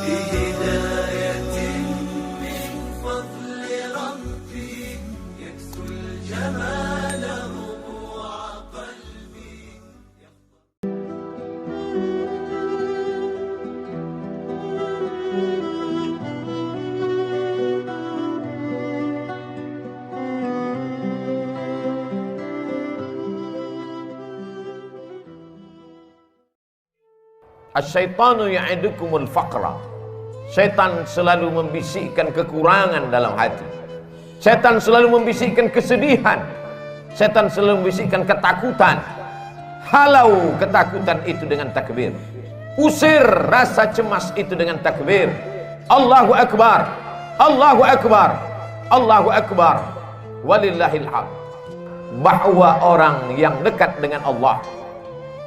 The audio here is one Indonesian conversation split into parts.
بهداية من فضل ربي يكسو الجمال ربوع قلبي. Asyaitanu ya'idukumul faqra. Syaitan selalu membisikkan kekurangan dalam hati. Syaitan selalu membisikkan kesedihan. Syaitan selalu membisikkan ketakutan. Halau ketakutan itu dengan takbir. Usir rasa cemas itu dengan takbir. Allahu Akbar, Allahu Akbar, Allahu Akbar, walillahil hamd. Bahwa orang yang dekat dengan Allah,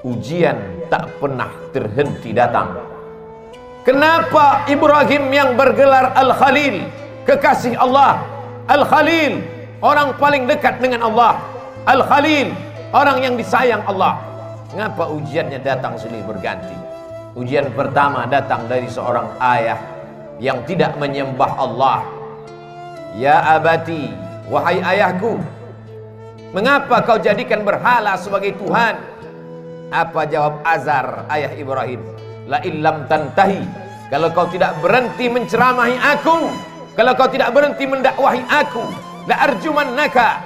ujian tak pernah terhenti datang. Kenapa Ibrahim yang bergelar Al-Khalil, kekasih Allah, Al-Khalil, orang paling dekat dengan Allah, Al-Khalil, orang yang disayang Allah. Mengapa ujiannya datang silih berganti? Ujian pertama datang dari seorang ayah yang tidak menyembah Allah. Ya abati, wahai ayahku, mengapa kau jadikan berhala sebagai Tuhan? Apa jawab Azar, ayah Ibrahim? La illam tantahi, kalau kau tidak berhenti menceramahi aku, kalau kau tidak berhenti mendakwahi aku, la arjumannaka,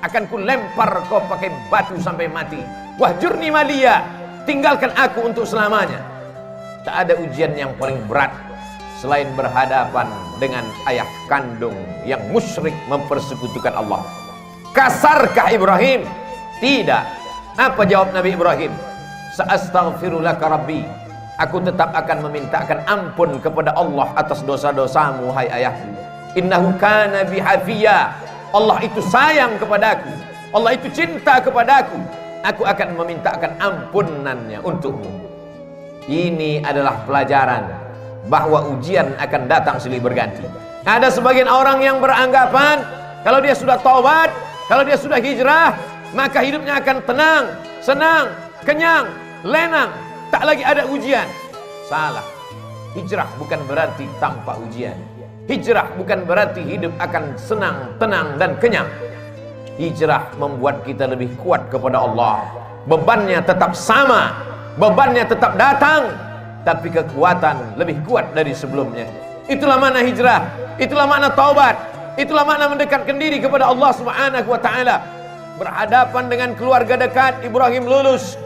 akan ku lempar kau pakai batu sampai mati. Wahjurni maliya, tinggalkan aku untuk selamanya. Tak ada ujian yang paling berat selain berhadapan dengan ayah kandung yang musyrik mempersekutukan Allah. Kasarkah Ibrahim? Tidak. Apa jawab Nabi Ibrahim? Sa'astaghfirulaka rabbi, aku tetap akan memintakan ampun kepada Allah atas dosa-dosamu, hai ayahku. Innahu kana bihafiyya, Allah itu sayang kepadaku, Allah itu cinta kepadaku, aku akan memintakan ampunannya untukmu. Ini adalah pelajaran bahwa ujian akan datang silih berganti. Ada sebagian orang yang beranggapan kalau dia sudah taubat, kalau dia sudah hijrah, maka hidupnya akan tenang, senang, kenyang, lenang, tak lagi ada ujian. Salah. Hijrah bukan berarti tanpa ujian. Hijrah bukan berarti hidup akan senang, tenang, dan kenyang. Hijrah membuat kita lebih kuat kepada Allah. Bebannya tetap sama, bebannya tetap datang, tapi kekuatan lebih kuat dari sebelumnya. Itulah makna hijrah, itulah makna taubat, itulah makna mendekatkan diri kepada Allah Subhanahu wa taala. Berhadapan dengan keluarga dekat, Ibrahim lulus.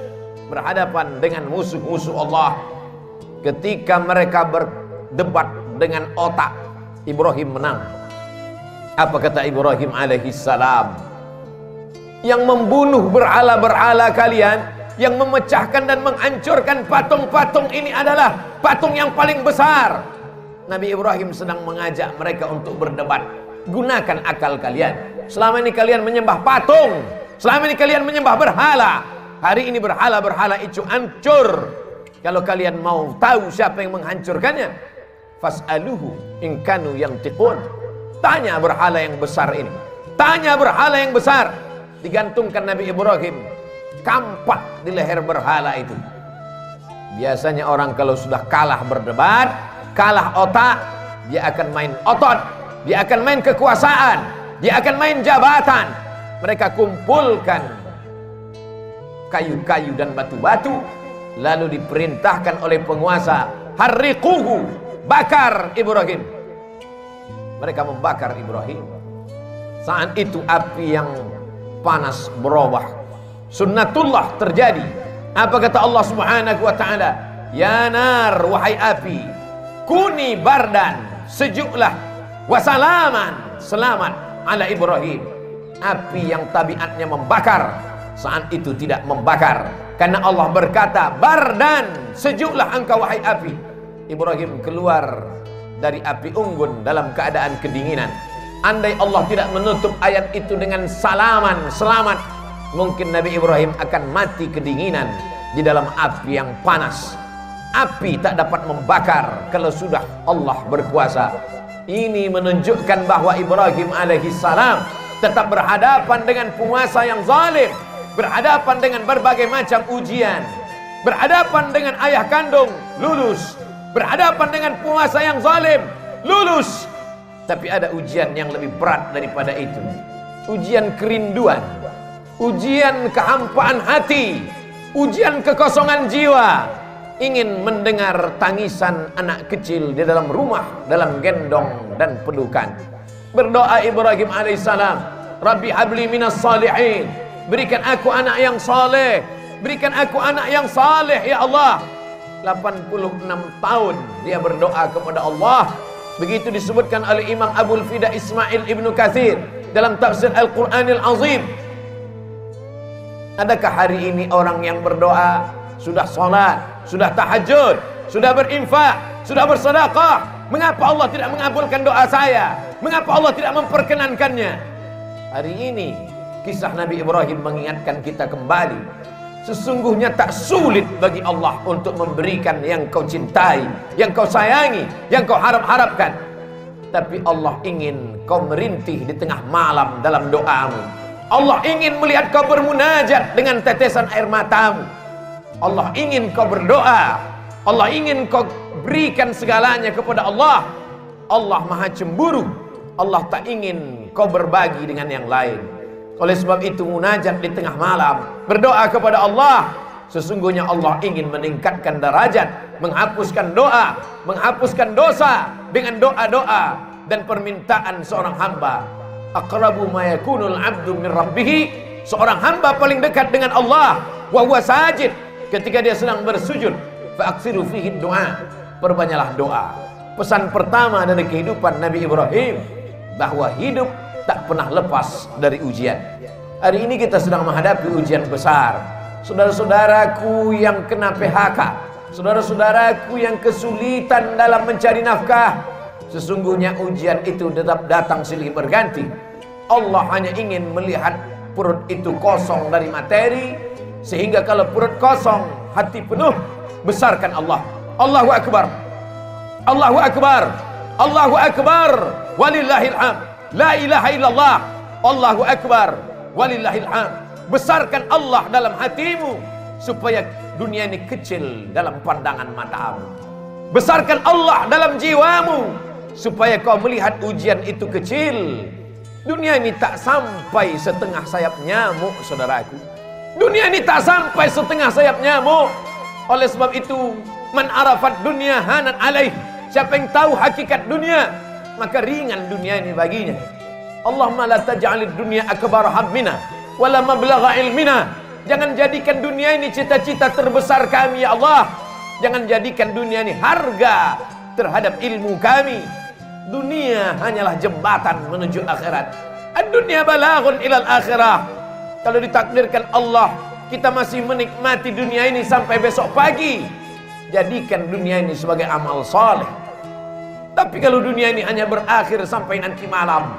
Berhadapan dengan musuh-musuh Allah, ketika mereka berdebat dengan otak, Ibrahim menang. Apa kata Ibrahim alaihi salam? Yang membunuh berhala-berhala kalian, yang memecahkan dan menghancurkan patung-patung ini adalah patung yang paling besar. Nabi Ibrahim sedang mengajak mereka untuk berdebat. Gunakan akal kalian. Selama ini kalian menyembah patung, selama ini kalian menyembah berhala. Hari ini berhala-berhala itu hancur. Kalau kalian mau tahu siapa yang menghancurkannya, fas'aluhu in kanu yantiqun. Tanya berhala yang besar ini, tanya berhala yang besar. Digantungkan Nabi Ibrahim kampak di leher berhala itu. Biasanya orang kalau sudah kalah berdebat, kalah otak, dia akan main otot, dia akan main kekuasaan, dia akan main jabatan. Mereka kumpulkan kayu-kayu dan batu-batu, lalu diperintahkan oleh penguasa, harriquhu, bakar Ibrahim. Mereka membakar Ibrahim. Saat itu api yang panas berubah, sunnatullah terjadi. Apa kata Allah Subhanahu wa taala? Ya nar, wahai api, kuni bardan, sejuklah, wasalaman, selamat ala Ibrahim. Api yang tabiatnya membakar, saat itu tidak membakar, karena Allah berkata, bardan, sejuklah engkau wahai api. Ibrahim keluar dari api unggun dalam keadaan kedinginan. Andai Allah tidak menutup ayat itu dengan salaman, selamat, mungkin Nabi Ibrahim akan mati kedinginan di dalam api yang panas. Api tak dapat membakar kalau sudah Allah berkuasa. Ini menunjukkan bahwa Ibrahim alaihi salam tetap berhadapan dengan penguasa yang zalim, berhadapan dengan berbagai macam ujian, berhadapan dengan ayah kandung lulus, berhadapan dengan penguasa yang zalim, lulus. Tapi ada ujian yang lebih berat daripada itu. Ujian kerinduan, ujian kehampaan hati, ujian kekosongan jiwa. Ingin mendengar tangisan anak kecil di dalam rumah, dalam gendong dan pelukan. Berdoa Ibrahim alaihissalam, Rabbi habli minas salihin, berikan aku anak yang saleh, berikan aku anak yang saleh ya Allah. 86 tahun dia berdoa kepada Allah. Begitu disebutkan oleh Imam Abul Fida Ismail Ibnu Katsir dalam tafsir Al-Qur'anil Azim. Adakah hari ini orang yang berdoa, sudah sholat, sudah tahajud, sudah berinfak, sudah bersedekah, mengapa Allah tidak mengabulkan doa saya? Mengapa Allah tidak memperkenankannya? Hari ini kisah Nabi Ibrahim mengingatkan kita kembali, sesungguhnya tak sulit bagi Allah untuk memberikan yang kau cintai, yang kau sayangi, yang kau harap-harapkan. Tapi Allah ingin kau merintih di tengah malam dalam doamu. Allah ingin melihat kau bermunajat dengan tetesan air matamu. Allah ingin kau berdoa. Allah ingin kau berikan segalanya kepada Allah. Allah maha cemburu. Allah tak ingin kau berbagi dengan yang lain. Oleh sebab itu munajat di tengah malam, berdoa kepada Allah. Sesungguhnya Allah ingin meningkatkan derajat, menghapuskan doa, menghapuskan dosa dengan doa-doa dan permintaan seorang hamba. Aqrabu ma yakunul 'abdu min rabbih, seorang hamba paling dekat dengan Allah wa huwa sajid, ketika dia sedang bersujud. Fa aksiru fihi du'a, perbanyaklah doa. Pesan pertama dari kehidupan Nabi Ibrahim, bahwa hidup tak pernah lepas dari ujian. Hari ini kita sedang menghadapi ujian besar. Saudara-saudaraku yang kena PHK, saudara-saudaraku yang kesulitan dalam mencari nafkah, sesungguhnya ujian itu tetap datang silih berganti. Allah hanya ingin melihat perut itu kosong dari materi, sehingga kalau perut kosong, hati penuh, besarkan Allah. Allahu Akbar, Allahu Akbar, Allahu Akbar, walillahil hamd. La ilaha illallah, Allahu Akbar, walillahil hamd. Besarkan Allah dalam hatimu, supaya dunia ini kecil dalam pandangan matamu. Besarkan Allah dalam jiwamu, supaya kau melihat ujian itu kecil. Dunia ini tak sampai setengah sayap nyamuk, saudaraku. Dunia ini tak sampai setengah sayap nyamuk. Oleh sebab itu, man arafat dunia hanan alaih, siapa yang tahu hakikat dunia, maka ringan dunia ini baginya. Allahumma la taj'alid dunya akbar hammina wala mablagha ilmina. Jangan jadikan dunia ini cita-cita terbesar kami ya Allah. Jangan jadikan dunia ini harga terhadap ilmu kami. Dunia hanyalah jembatan menuju akhirat. Ad-dunya balaghun ilal akhirah. Kalau ditakdirkan Allah kita masih menikmati dunia ini sampai besok pagi, jadikan dunia ini sebagai amal saleh. Tapi kalau dunia ini hanya berakhir sampai nanti malam,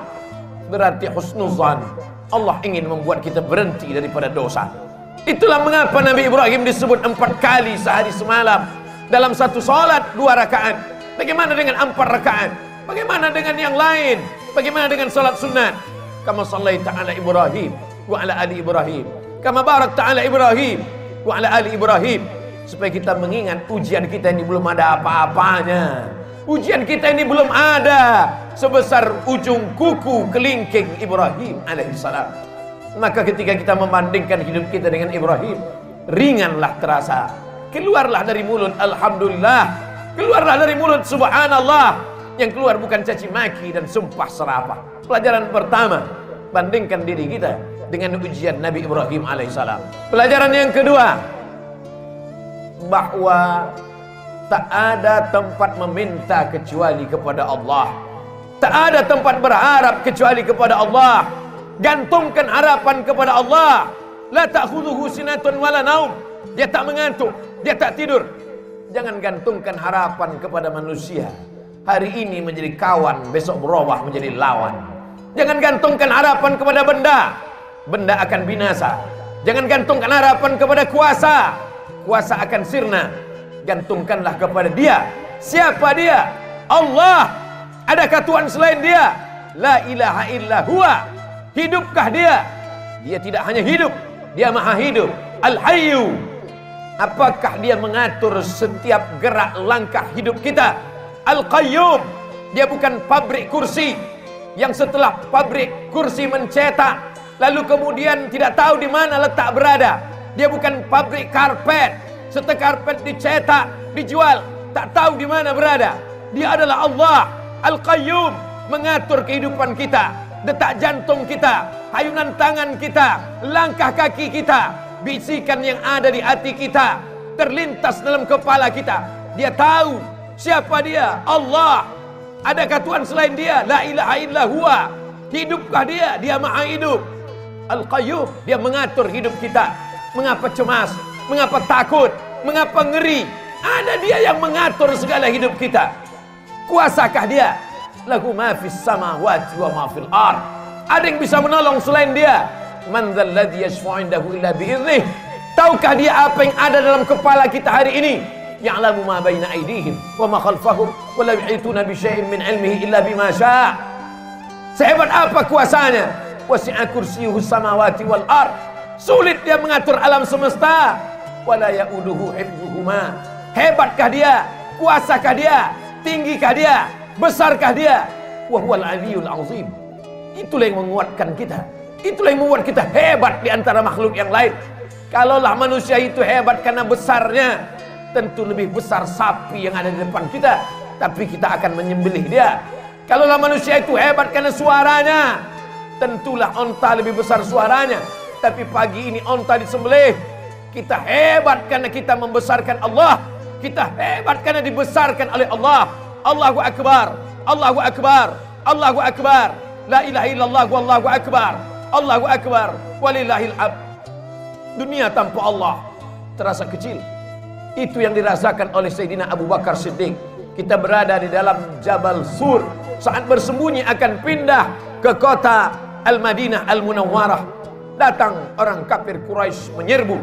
berarti husnuzan. Allah ingin membuat kita berhenti daripada dosa. Itulah mengapa Nabi Ibrahim disebut 4 kali sehari semalam dalam satu salat 2 rakaat. Bagaimana dengan 4 rakaat? Bagaimana dengan yang lain? Bagaimana dengan salat sunat? Kama sallaita ala Ibrahim wa ala ali Ibrahim, kama barakta ala Ibrahim wa ala ali Ibrahim. Supaya kita mengingat ujian kita ini belum ada apa-apanya. Ujian kita ini belum ada sebesar ujung kuku kelingking Ibrahim alaihissalam. Maka ketika kita membandingkan hidup kita dengan Ibrahim, ringanlah terasa. Keluarlah dari mulut alhamdulillah, keluarlah dari mulut subhanallah. Yang keluar bukan caci maki dan sumpah serapah. Pelajaran pertama, bandingkan diri kita dengan ujian Nabi Ibrahim alaihissalam. Pelajaran yang kedua, bahwa tak ada tempat meminta kecuali kepada Allah. Tak ada tempat berharap kecuali kepada Allah. Gantungkan harapan kepada Allah. La ta'khudhuhu sinatun wala naum. Dia tak mengantuk, dia tak tidur. Jangan gantungkan harapan kepada manusia. Hari ini menjadi kawan, besok berubah menjadi lawan. Jangan gantungkan harapan kepada benda. Benda akan binasa. Jangan gantungkan harapan kepada kuasa. Kuasa akan sirna. Gantungkanlah kepada Dia. Siapa Dia? Allah. Adakah Tuhan selain Dia? La ilaha illa huwa. Hidupkah Dia? Dia tidak hanya hidup, Dia maha hidup. Al-Hayyu Apakah dia mengatur setiap gerak langkah hidup kita? Al-Qayyum, dia bukan pabrik kursi yang setelah pabrik kursi mencetak lalu kemudian tidak tahu di mana letak berada. Dia bukan pabrik karpet, setelah karpet dicetak, dijual, tak tahu di mana berada. Dia adalah Allah Al-Qayyum, mengatur kehidupan kita, detak jantung kita, hayunan tangan kita, langkah kaki kita, bisikan yang ada di hati kita, terlintas dalam kepala kita. Dia tahu siapa dia, Allah. Adakah Tuhan selain dia? La ilaha illa huwa. Hidupkah dia? Dia maha hidup. Al-Qayyum, dia mengatur hidup kita. Mengapa cemas? Mengapa takut? Mengapa ngeri? Ada dia yang mengatur segala hidup kita. Kuasakah dia? Lahu ma fis samawati wa ma fil ard. Ada yang bisa menolong selain dia? Man dzal ladzi yashfa'u 'indahu illa bi'idhnih. Tahukah dia apa yang ada dalam kepala kita hari ini? Ya'lamu ma baina aydihim wa ma khalfahum wa la yuhituna bi syai'in min 'ilmihi illa bima syaa'. Sehebat apa kuasanya? Wasi'a kursiyyuhu samawati wal ard. Sulit dia mengatur alam semesta. Wa la ya'uduhu hifdzuhuma. Hebatkah dia? Kuasakah dia? Tinggikah dia? Besarkah dia? Wa huwal 'aliyyul 'azim. Itulah yang menguatkan kita. Itulah yang membuat kita hebat di antara makhluk yang lain. Kalaulah manusia itu hebat karena besarnya, tentu lebih besar sapi yang ada di depan kita, tapi kita akan menyembelih dia. Kalaulah manusia itu hebat karena suaranya, tentulah onta lebih besar suaranya, tapi pagi ini onta disembelih. Kita hebat karena kita membesarkan Allah. Kita hebat karena dibesarkan oleh Allah. Allahu Akbar, Allahu Akbar, Allahu Akbar. La ilaha illallah wallahu akbar. Allahu Akbar walillahil hamd. Dunia tanpa Allah terasa kecil. Itu yang dirasakan oleh Sayyidina Abu Bakar Siddiq. Kita berada di dalam Jabal Sur, saat bersembunyi akan pindah ke kota Al-Madinah Al-Munawwarah. Datang orang kafir Quraisy menyerbu.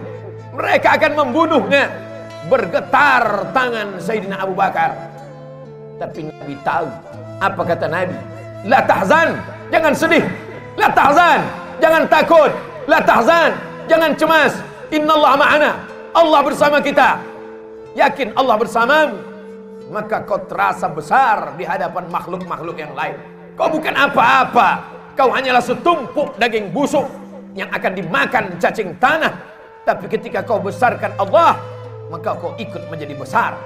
Mereka akan membunuhnya. Bergetar tangan Sayyidina Abu Bakar. Tapi Nabi tahu. Apa kata Nabi? La tahzan, jangan sedih. La tahzan, jangan takut. La tahzan, jangan cemas. Innallaha ma'ana. Allah bersama kita. Yakin Allah bersamamu, maka kau terasa besar di hadapan makhluk-makhluk yang lain. Kau bukan apa-apa. Kau hanyalah setumpuk daging busuk yang akan dimakan cacing tanah. Tapi ketika kau besarkan Allah, maka kau ikut menjadi besar.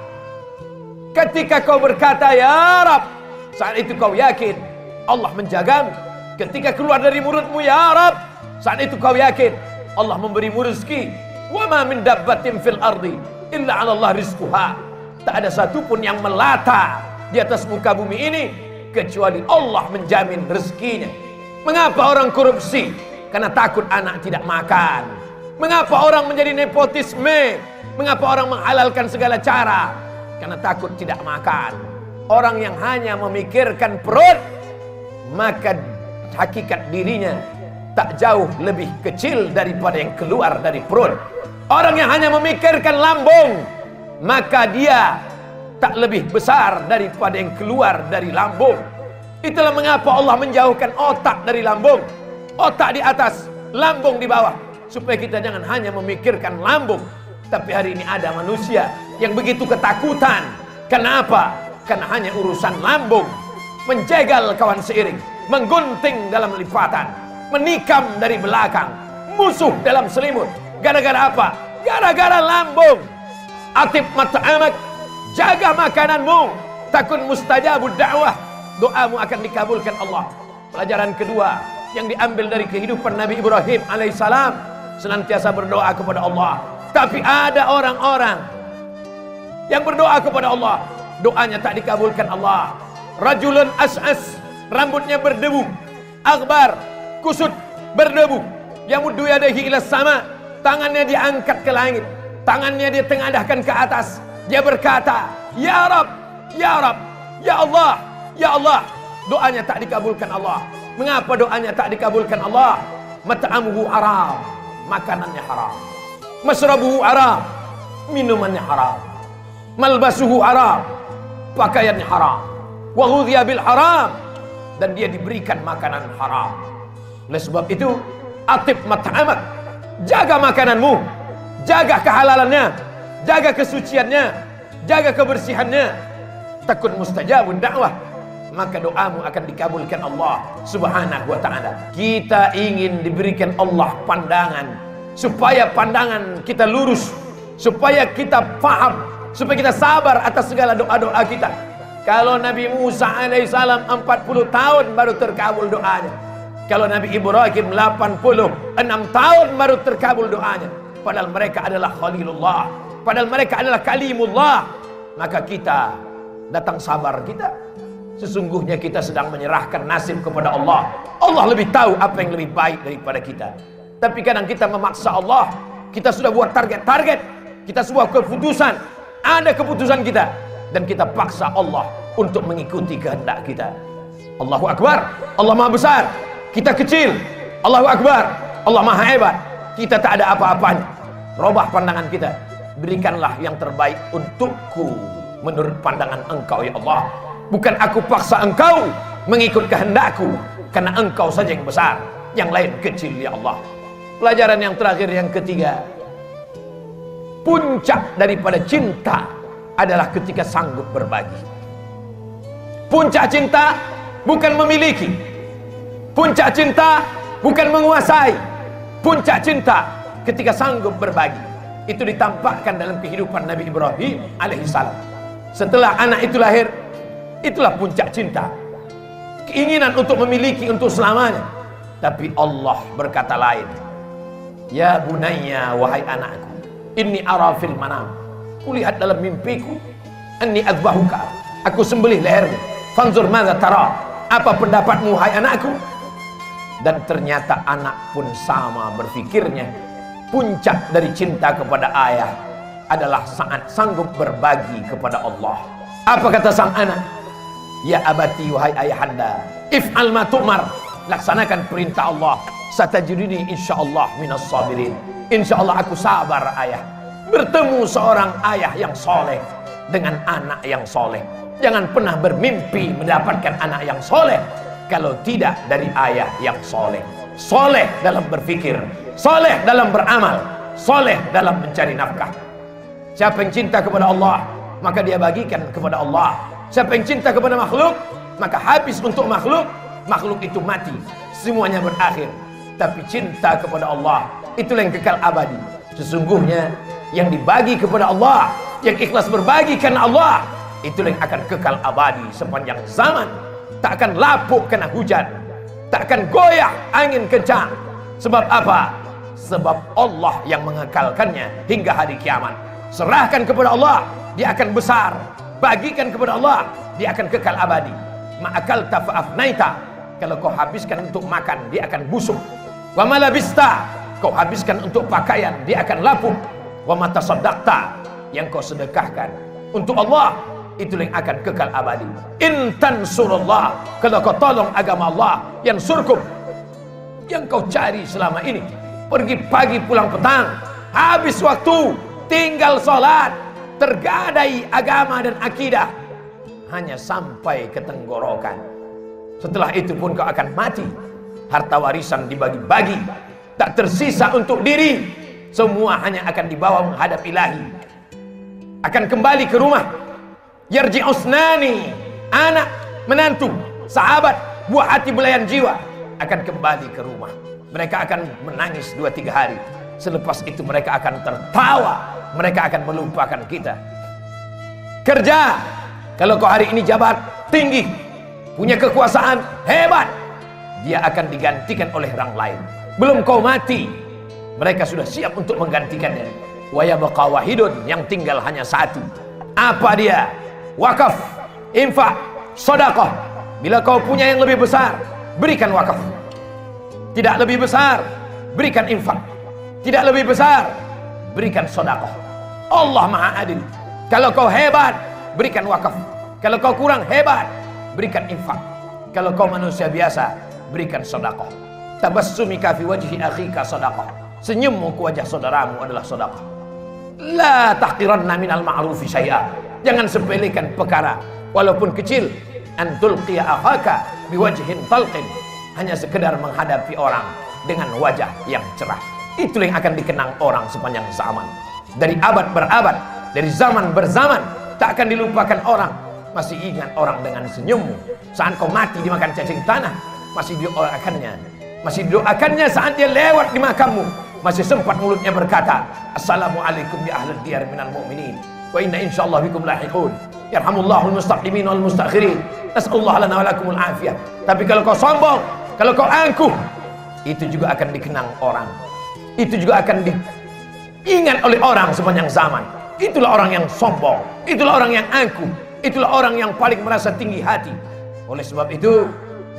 Ketika kau berkata ya Rab, saat itu kau yakin Allah menjagamu. Ketika keluar dari mulutmu ya Rab, saat itu kau yakin Allah memberimu rezeki. Wa ma min dabbatin fil ardi illa 'ala Allah rizquha. Tak ada satupun yang melata di atas muka bumi ini kecuali Allah menjamin rezekinya. Mengapa orang korupsi? Karena takut anak tidak makan. Mengapa orang menjadi nepotisme? Mengapa orang menghalalkan segala cara? Karena takut tidak makan. Orang yang hanya memikirkan perut, maka hakikat dirinya tak jauh lebih kecil daripada yang keluar dari perut. Orang yang hanya memikirkan lambung, maka dia tak lebih besar daripada yang keluar dari lambung. Itulah mengapa Allah menjauhkan otak dari lambung. Otak di atas, lambung di bawah, supaya kita jangan hanya memikirkan lambung. Tapi hari ini ada manusia yang begitu ketakutan. Kenapa? Karena hanya urusan lambung. Menjegal kawan seiring, menggunting dalam lipatan, menikam dari belakang, musuh dalam selimut. Gara-gara apa? Gara-gara lambung. Atib mat'amak, jaga makananmu, takun mustajabud da'wah, doamu akan dikabulkan Allah. Pelajaran kedua yang diambil dari kehidupan Nabi Ibrahim alaihissalam, senantiasa berdoa kepada Allah. Tapi ada orang-orang yang berdoa kepada Allah, doanya tak dikabulkan Allah. Rajulun as'as, rambutnya berdebu, aghbar, kusut, berdebu, yamuddu yadayhi ila sama, tangannya diangkat ke langit, tangannya dia tengadahkan ke atas. Dia berkata, ya Rab, ya Rab, ya Allah, ya Allah. Doanya tak dikabulkan Allah. Mengapa doanya tak dikabulkan Allah? Mat'amuhu haram, makanannya haram. Masrabuhu haram, minumannya haram. Malbasuhu haram, pakaiannya haram. Wa ghudhiya bil haram, dan dia diberikan makanan haram. Oleh sebab itu, atib mat'amak, jaga makananmu, jaga kehalalannya. jaga kesuciannya, jaga kebersihannya, takun mustajabun dakwah, maka doamu akan dikabulkan Allah Subhanahu wa ta'ala. Kita ingin diberikan Allah pandangan, supaya pandangan kita lurus, supaya kita paham, supaya kita sabar atas segala doa-doa kita. Kalau Nabi Musa alaihissalam 40 tahun baru terkabul doanya, kalau Nabi Ibrahim 86 tahun baru terkabul doanya, padahal mereka adalah Khalilullah, padahal mereka adalah Kalimullah. Maka kita datang sabar kita. Sesungguhnya kita sedang menyerahkan nasib kepada Allah. Allah lebih tahu apa yang lebih baik daripada kita. Tapi kadang kita memaksa Allah. Kita sudah buat target-target, kita sebuah keputusan, ada keputusan kita, dan kita paksa Allah untuk mengikuti kehendak kita. Allahu Akbar, Allah Maha Besar, kita kecil. Allahu Akbar, Allah Maha Hebat, kita tak ada apa-apanya. Robah pandangan kita, berikanlah yang terbaik untukku menurut pandangan Engkau ya Allah. Bukan aku paksa Engkau mengikut kehendakku, karena Engkau saja yang besar, yang lain kecil ya Allah. Pelajaran yang terakhir, yang ketiga, puncak daripada cinta adalah ketika sanggup berbagi. Puncak cinta bukan memiliki, puncak cinta bukan menguasai, puncak cinta ketika sanggup berbagi. Itu ditampakkan dalam kehidupan Nabi Ibrahim alaihissalam. Setelah anak itu lahir, itulah puncak cinta, keinginan untuk memiliki untuk selamanya. Tapi Allah berkata lain. Ya bunayya, wahai anakku, inni ara fil manam, kulihat dalam mimpiku, anni azbahuka, aku sembelih lehermu, fanzur madza tara, apa pendapatmu hai anakku. Dan ternyata anak pun sama berfikirnya. Puncak dari cinta kepada ayah adalah saat sanggup berbagi kepada Allah. Apa kata sang anak? Ya abati, wahai ayahanda, if'al ma tu'mar, laksanakan perintah Allah, satajiduni insyaallah minas sabirin. Insyaallah aku sabar ayah. Bertemu seorang ayah yang soleh dengan anak yang soleh. Jangan pernah bermimpi mendapatkan anak yang soleh kalau tidak dari ayah yang soleh. Soleh dalam berfikir, soleh dalam beramal, soleh dalam mencari nafkah. Siapa yang cinta kepada Allah, maka dia bagikan kepada Allah. Siapa yang cinta kepada makhluk, maka habis untuk makhluk, makhluk itu mati, semuanya berakhir. Tapi cinta kepada Allah, itulah yang kekal abadi. Sesungguhnya yang dibagi kepada Allah, yang ikhlas berbagi karena Allah, itulah yang akan kekal abadi sepanjang zaman. Tak akan lapuk kena hujan, tak akan goyah angin kencang. Sebab apa? Sebab Allah yang mengekalkannya hingga hari kiamat. Serahkan kepada Allah, dia akan besar. Bagikan kepada Allah, dia akan kekal abadi. Ma'akalta fa'afnaita, kalau kau habiskan untuk makan, dia akan busuk. Wa malabista, kau habiskan untuk pakaian, dia akan lapuk. Wa matasaddaqta, yang kau sedekahkan untuk Allah, itulah yang akan kekal abadi. In tansurullah, kalau kau tolong agama Allah, yang surkum, yang kau cari selama ini, pergi pagi pulang petang, habis waktu, tinggal sholat, tergadai agama dan akidah, hanya sampai ke tenggorokan. Setelah itu pun kau akan mati. Harta warisan dibagi-bagi, tak tersisa untuk diri, semua hanya akan dibawa menghadap ilahi. Akan kembali ke rumah. Yarji'usnani, anak, menantu, sahabat, buah hati belayan jiwa, akan kembali ke rumah. Mereka akan menangis 2-3 hari. Selepas itu mereka akan tertawa, mereka akan melupakan kita. Kerja, kalau kau hari ini jabat tinggi, punya kekuasaan hebat, dia akan digantikan oleh orang lain. Belum kau mati, mereka sudah siap untuk menggantikannya. Wa yabqa wahidun, yang tinggal hanya satu. Apa dia? Wakaf, infak, sedekah. Bila kau punya yang lebih besar, berikan wakaf. Tidak lebih besar, berikan infak. Tidak lebih besar, berikan sedekah. Allah Maha Adil. Kalau kau hebat, berikan wakaf. Kalau kau kurang hebat, berikan infak. Kalau kau manusia biasa, berikan sedekah. Tabassumika fi wajhi akhika sedekah. Senyummu ke wajah saudaramu adalah sedekah. La tahqiranna minal ma'rufi syai'a. Jangan sepelekan perkara walaupun kecil. Antul qiya akhaka biwajhin talqin, hanya sekedar menghadapi orang dengan wajah yang cerah. Itulah yang akan dikenang orang sepanjang zaman. dari abad berabad, dari zaman berzaman, tak akan dilupakan orang. Masih ingat orang dengan senyummu saat kau mati dimakan cacing tanah, masih didoakannya, saat dia lewat di makammu, masih sempat mulutnya berkata, assalamualaikum ya ahlal diyar minal mu'minin wa inna insyaallah bikum lahiqun, yarhamullahul mustaqimin wal mustakhirin, nas'alullah lana wa lakumul afiyah. Tapi kalau kau sombong, kalau kau angkuh, itu juga akan dikenang orang, itu juga akan diingat oleh orang sepanjang zaman. Itulah orang yang sombong, itulah orang yang angkuh, itulah orang yang paling merasa tinggi hati. Oleh sebab itu,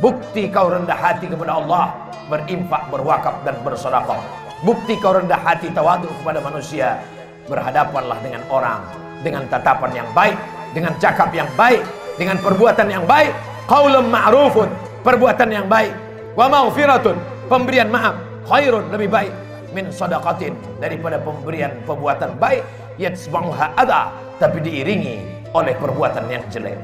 bukti kau rendah hati kepada Allah, berinfak, berwakaf dan bersedekah. Bukti kau rendah hati, tawadhu kepada manusia, berhadapanlah dengan orang dengan tatapan yang baik, dengan cakap yang baik, dengan perbuatan yang baik. Qaulun ma'rufun, perbuatan yang baik, wa maghfiratun, pemberian maaf, khairun, lebih baik, min sadaqatin, daripada pemberian perbuatan baik, yatsba'uha adha, tapi diiringi oleh perbuatan yang jelek.